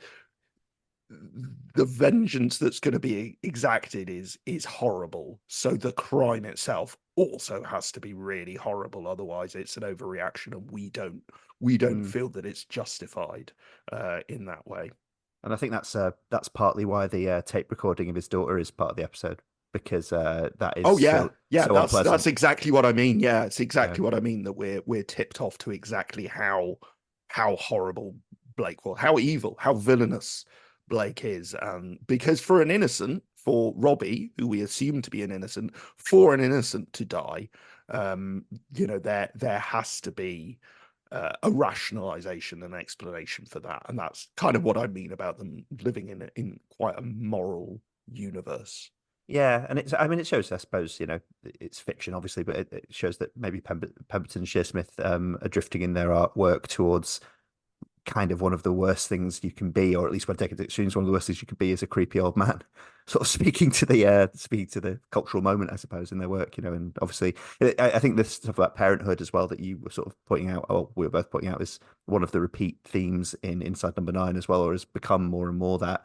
vengeance that's going to be exacted is horrible. So the crime itself also has to be really horrible. Otherwise, it's an overreaction, and we don't Mm. feel that it's justified in that way. And I think that's partly why the tape recording of his daughter is part of the episode, because that is Oh yeah, so yeah. so That's unpleasant. exactly what I mean. Yeah, it's Yeah, exactly what I mean. That we're tipped off to exactly how horrible Blake was, how evil, how villainous Blake is. Because for an innocent, for Robbie, who we assume to be an innocent, for an innocent to die, there has to be a rationalization and explanation for that, and that's kind of what I mean about them living in quite a moral universe. yeah, and I mean, it shows, I suppose, it's fiction, obviously, but it shows that maybe Pemberton and Shearsmith are drifting in their artwork towards kind of one of the worst things you can be, or at least when taken to extremes, one of the worst things you could be is a creepy old man. Sort of speaking to the cultural moment, I suppose, in their work, and obviously, I think this stuff about parenthood as well that you were sort of pointing out, or we were both pointing out, is one of the repeat themes in Inside Number Nine as well, or has become more and more that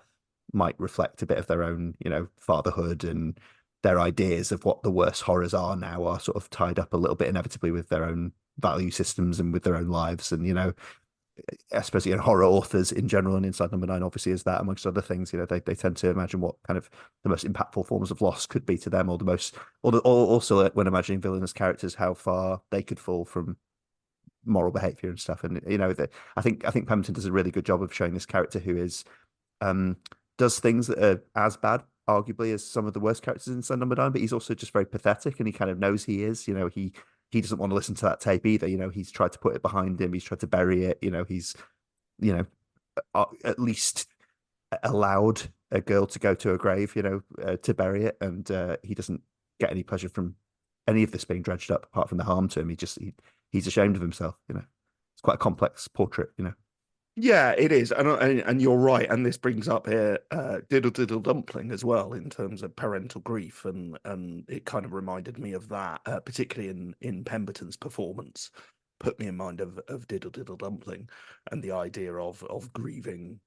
might reflect a bit of their own, fatherhood, and their ideas of what the worst horrors are now are sort of tied up a little bit inevitably with their own value systems and with their own lives. And I suppose horror authors in general, and Inside Number Nine obviously is that, amongst other things. They tend to imagine what kind of the most impactful forms of loss could be to them, or the most, or also when imagining villainous characters, how far they could fall from moral behavior and stuff. And I think Pemberton does a really good job of showing this character who is um does things that are as bad, arguably, as some of the worst characters in Inside Number Nine, but he's also just very pathetic, and he kind of knows he is. He doesn't want to listen to that tape either. He's tried to put it behind him. He's tried to bury it. He's at least allowed a girl to go to a grave, to bury it, and he doesn't get any pleasure from any of this being dredged up, apart from the harm to him. He's ashamed of himself. It's quite a complex portrait. Yeah, it is, and you're right. And this brings up here Diddle Diddle Dumpling as well in terms of parental grief, and it kind of reminded me of that, particularly in Pemberton's performance. Put me in mind of Diddle Diddle Dumpling and the idea of grieving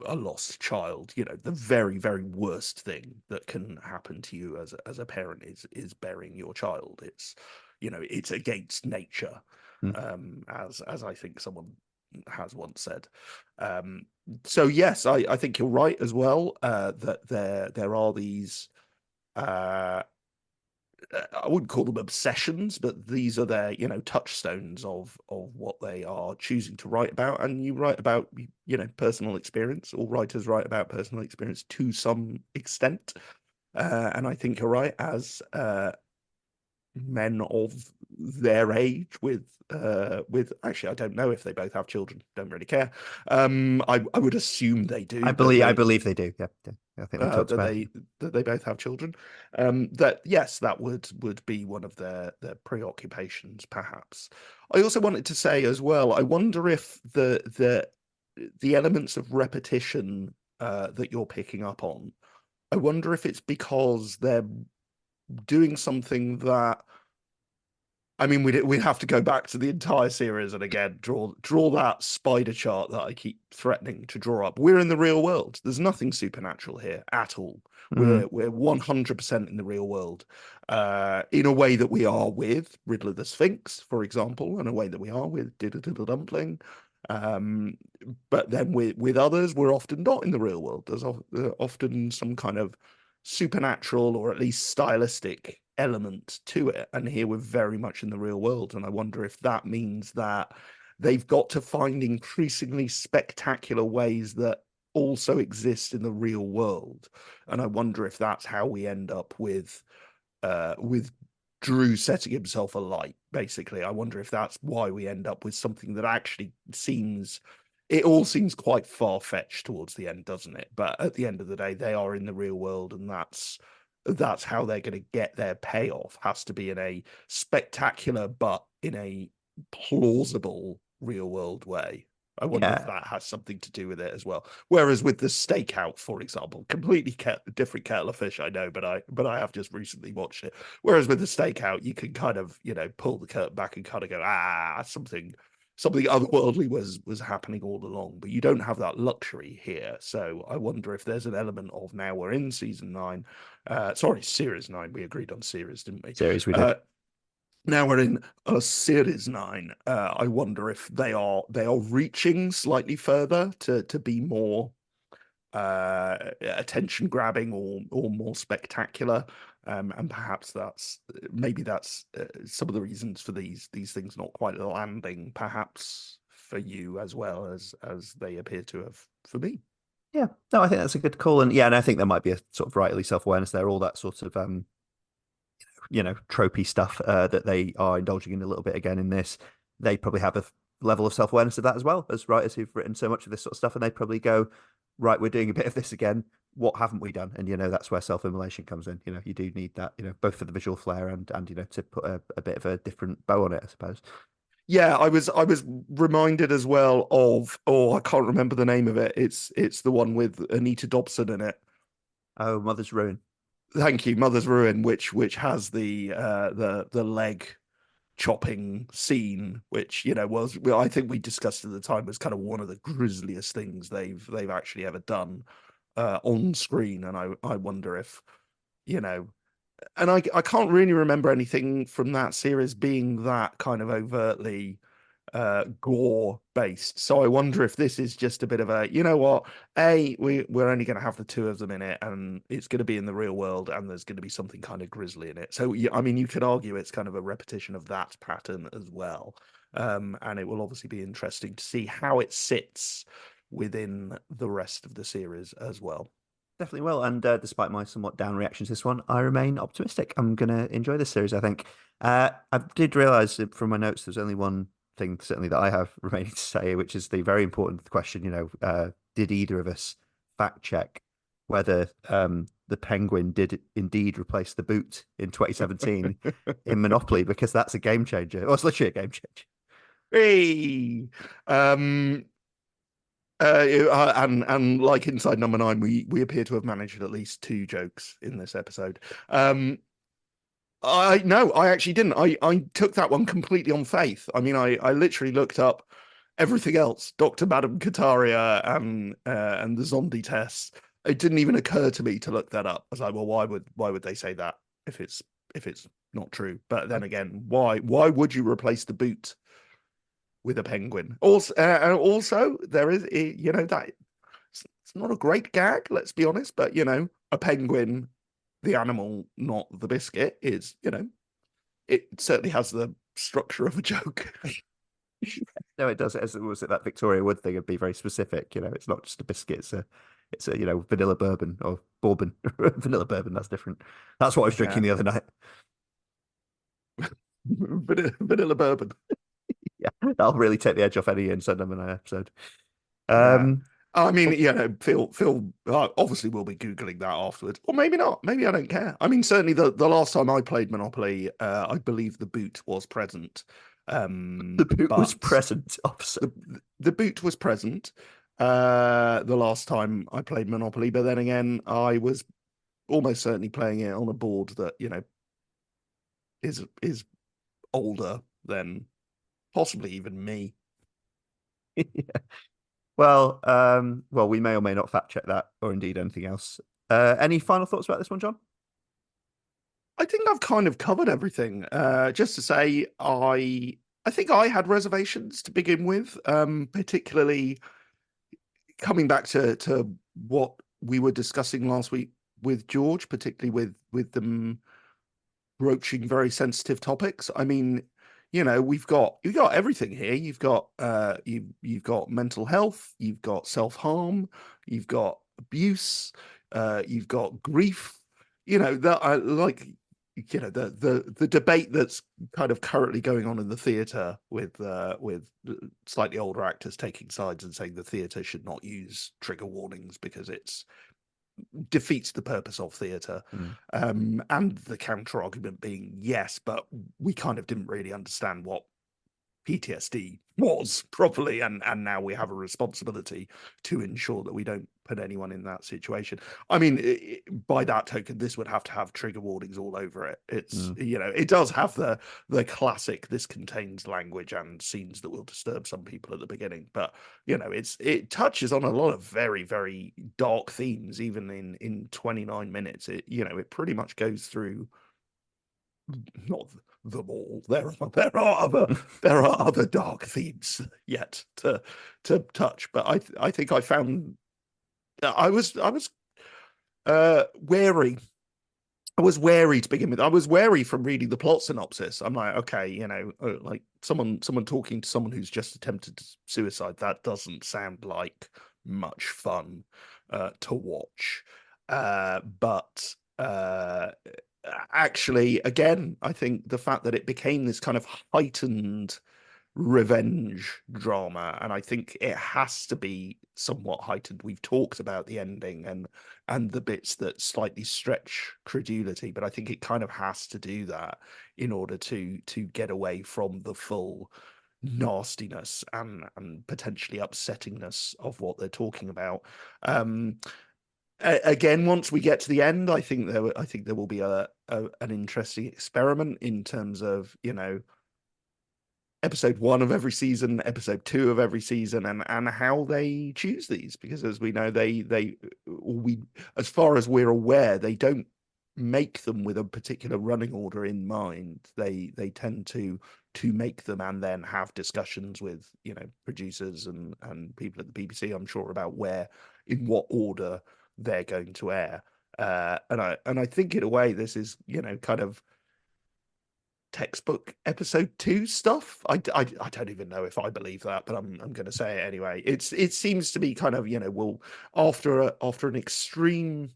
a lost child. The very, very worst thing that can happen to you as a parent is burying your child. It's against nature, Mm. as I think someone has once said. So yes, I think you're right as well, that there are these I wouldn't call them obsessions, but these are their, touchstones of what they are choosing to write about. And you write about, personal experience. All writers write about personal experience to some extent. And I think you're right, as men of their age with actually, I don't know if they both have children, don't really care. I would assume they do, I believe they do. Yeah, yeah. I think they talked that about it. they both have children. That yes, that would be one of their preoccupations, perhaps. I also wanted to say as well, I wonder if the elements of repetition that you're picking up on, I wonder if it's because they're doing something that, I mean, we'd have to go back to the entire series and again draw that spider chart that I keep threatening to draw up. We're in the real world. There's nothing supernatural here at all. Mm. We're 100% in the real world, in a way that we are with Riddler the Sphinx, for example, in a way that we are with Diddle Diddle Dumpling. But then with others, we're often not in the real world. There's often some kind of supernatural or at least stylistic element to it, and here we're very much in the real world. And I wonder if that means that they've got to find increasingly spectacular ways that also exist in the real world. And I wonder if that's how we end up with Drew setting himself alight, basically. I wonder if that's why we end up with something that actually it all seems quite far-fetched towards the end, doesn't it? But at the end of the day, they are in the real world, and that's how they're going to get their payoff. Has to be in a spectacular but in a plausible real world way. I wonder if Yeah, that has something to do with it as well. Whereas with the Stakeout, for example, completely different kettle of fish, I know, but I have just recently watched it. Whereas with the Stakeout, you can kind of pull the curtain back and kind of go, something otherworldly was happening all along, but you don't have that luxury here. So I wonder if there's an element of, now we're in season 9, series 9. We agreed on series, didn't we? series we did. Now we're in a series 9. I wonder if they are reaching slightly further to be more attention grabbing or more spectacular. And perhaps that's some of the reasons for these things not quite landing, perhaps for you as well as they appear to have for me. Yeah, no, I think that's a good call, and yeah, and I think there might be a sort of rightly self-awareness there, all that sort of tropey stuff that they are indulging in a little bit again in this. They probably have a level of self-awareness of that as well as writers who've written so much of this sort of stuff, and they probably go, right, we're doing a bit of this again. What haven't we done? And that's where self-immolation comes in. You do need that, both for the visual flair and to put a bit of a different bow on it, I suppose. Yeah, I was reminded as well of, I can't remember the name of it. It's the one with Anita Dobson in it. Oh, Mother's Ruin. Thank you, Mother's Ruin, which has the leg chopping scene, which was, I think we discussed at the time, was kind of one of the grisliest things they've actually ever done on screen. And I wonder if and I can't really remember anything from that series being that kind of overtly gore based. So I wonder if this is just a bit of a, we're only going to have the two of them in it, and it's going to be in the real world, and there's going to be something kind of grisly in it. So I mean, you could argue it's kind of a repetition of that pattern as well. And it will obviously be interesting to see how it sits within the rest of the series as well. Definitely will. And despite my somewhat down reaction to this one, I remain optimistic. I'm going to enjoy this series, I think. I did realize from my notes there's only one thing, certainly, that I have remaining to say, which is the very important question, did either of us fact check whether the Penguin did indeed replace the boot in 2017 in Monopoly? Because that's a game changer. Well, it's literally a game changer. Hey! And like Inside Number 9, we appear to have managed at least 2 jokes in this episode. I actually didn't. I took that one completely on faith. I mean, I literally looked up everything else, Dr. Madame Kataria and the Zombie tests. It didn't even occur to me to look that up. I was like, well, why would they say that if it's not true? But then again, why would you replace the boot with a penguin? Also, there is, that it's not a great gag, let's be honest, but a penguin, the animal, not the biscuit, is, it certainly has the structure of a joke. No, it does. As was it that Victoria Wood thing, it'd be very specific. It's not just a biscuit. It's a vanilla bourbon or bourbon. Vanilla bourbon, that's different. That's what I was drinking the other night. Vanilla bourbon. Yeah, that'll really take the edge off any Inside Number 9 episode. I mean, Phil obviously will be Googling that afterwards. Or maybe not. Maybe I don't care. I mean, certainly the last time I played Monopoly, I believe the boot was present. The boot was present, officer. The boot was present the last time I played Monopoly, but then again, I was almost certainly playing it on a board that, is older than possibly even me. Yeah. Well, we may or may not fact check that, or indeed anything else. Any final thoughts about this one, John? I think I've kind of covered everything. Just to say, I think I had reservations to begin with, particularly coming back to what we were discussing last week with George, particularly with them broaching very sensitive topics. I mean, you've got everything here. You've got you've got mental health, you've got self-harm, you've got abuse, you've got grief. The debate that's kind of currently going on in the theatre with slightly older actors taking sides and saying the theatre should not use trigger warnings because it's defeats the purpose of theatre. And the counter argument being, yes, but we kind of didn't really understand what PTSD was properly, and now we have a responsibility to ensure that we don't put anyone in that situation. I mean, by that token, this would have to have trigger warnings all over it. It's it does have the classic "this contains language and scenes that will disturb some people" at the beginning, but it touches on a lot of very, very dark themes even in 29 minutes. It pretty much goes through, not them all. There are other dark themes yet to touch, but I think I found I was wary. I was wary to begin with. I was wary from reading the plot synopsis. I'm like, okay, like someone talking to someone who's just attempted suicide. That doesn't sound like much fun to watch. But actually, again, I think the fact that it became this kind of heightened revenge drama, and I think it has to be somewhat heightened. We've talked about the ending and the bits that slightly stretch credulity, but I think it kind of has to do that in order to get away from the full nastiness and potentially upsettingness of what they're talking about. Again, once we get to the end, I think there will be an interesting experiment in terms of, episode 1 of every season, episode 2 of every season, and how they choose these, because as we know, we as far as we're aware, they don't make them with a particular running order in mind. They tend to make them and then have discussions with producers and people at the BBC, I'm sure, about in what order they're going to air. And I think in a way this is kind of textbook episode 2 stuff. I don't even know if I believe that, but I'm going to say it anyway. It seems to be kind of well, after an extreme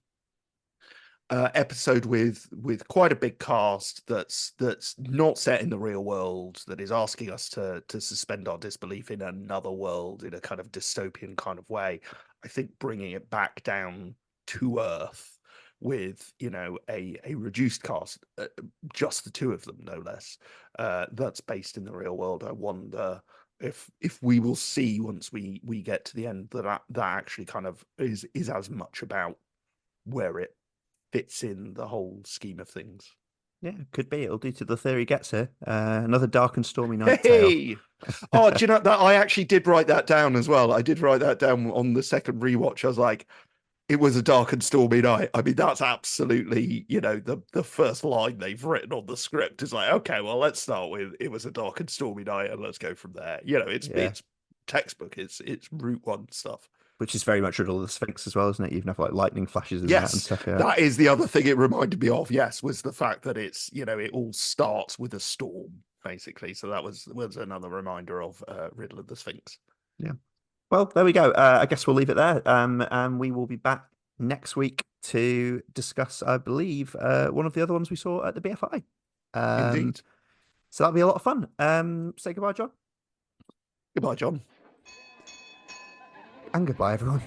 episode with quite a big cast that's not set in the real world, that is asking us to suspend our disbelief in another world in a kind of dystopian kind of way. I think bringing it back down to earth with a reduced cast, just the 2 of them, no less, that's based in the real world. I wonder if we will see, once we get to the end, that actually kind of is as much about where it fits in the whole scheme of things. Yeah, could be. It'll do till the theory gets here. Another dark and stormy night tale. Oh, do you know that I actually did write that down as well? I did write that down on the second rewatch. I was like, it was a dark and stormy night. I mean, that's absolutely, the first line they've written on the script is like, okay, well, let's start with it was a dark and stormy night, and let's go from there. It's textbook. It's Route 1 stuff. Which is very much Riddle of the Sphinx as well, isn't it? You even have like lightning flashes in yes, that and stuff. Yeah. That is the other thing it reminded me of. Yes, was the fact that it's it all starts with a storm, basically. So that was another reminder of Riddle of the Sphinx. Yeah. Well, there we go. I guess we'll leave it there. And we will be back next week to discuss, I believe, one of the other ones we saw at the BFI. Indeed. So that'll be a lot of fun. Say goodbye, John. Goodbye, John. And goodbye, everyone.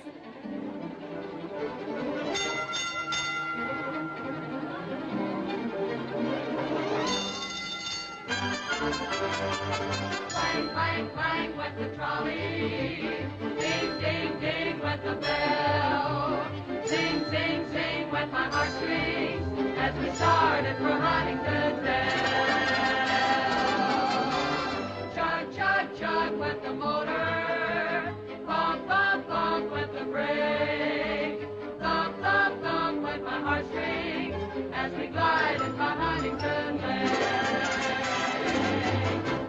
Clang, clang, clang went the trolley. Ding, ding, ding went the bell. Sing, sing, sing went my heartstrings as we started for Huntington Dell. Chug, chug, chug went the motor. Bump, bump, bump went the brake. Thump, thump, thump went my heartstrings as we glided by Huntington Lake.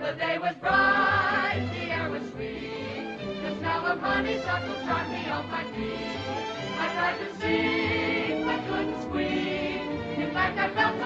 The day was bright, the air was sweet. The smell of honeysuckle charmed me off my feet. I tried to sing, but couldn't squeak. In fact, I felt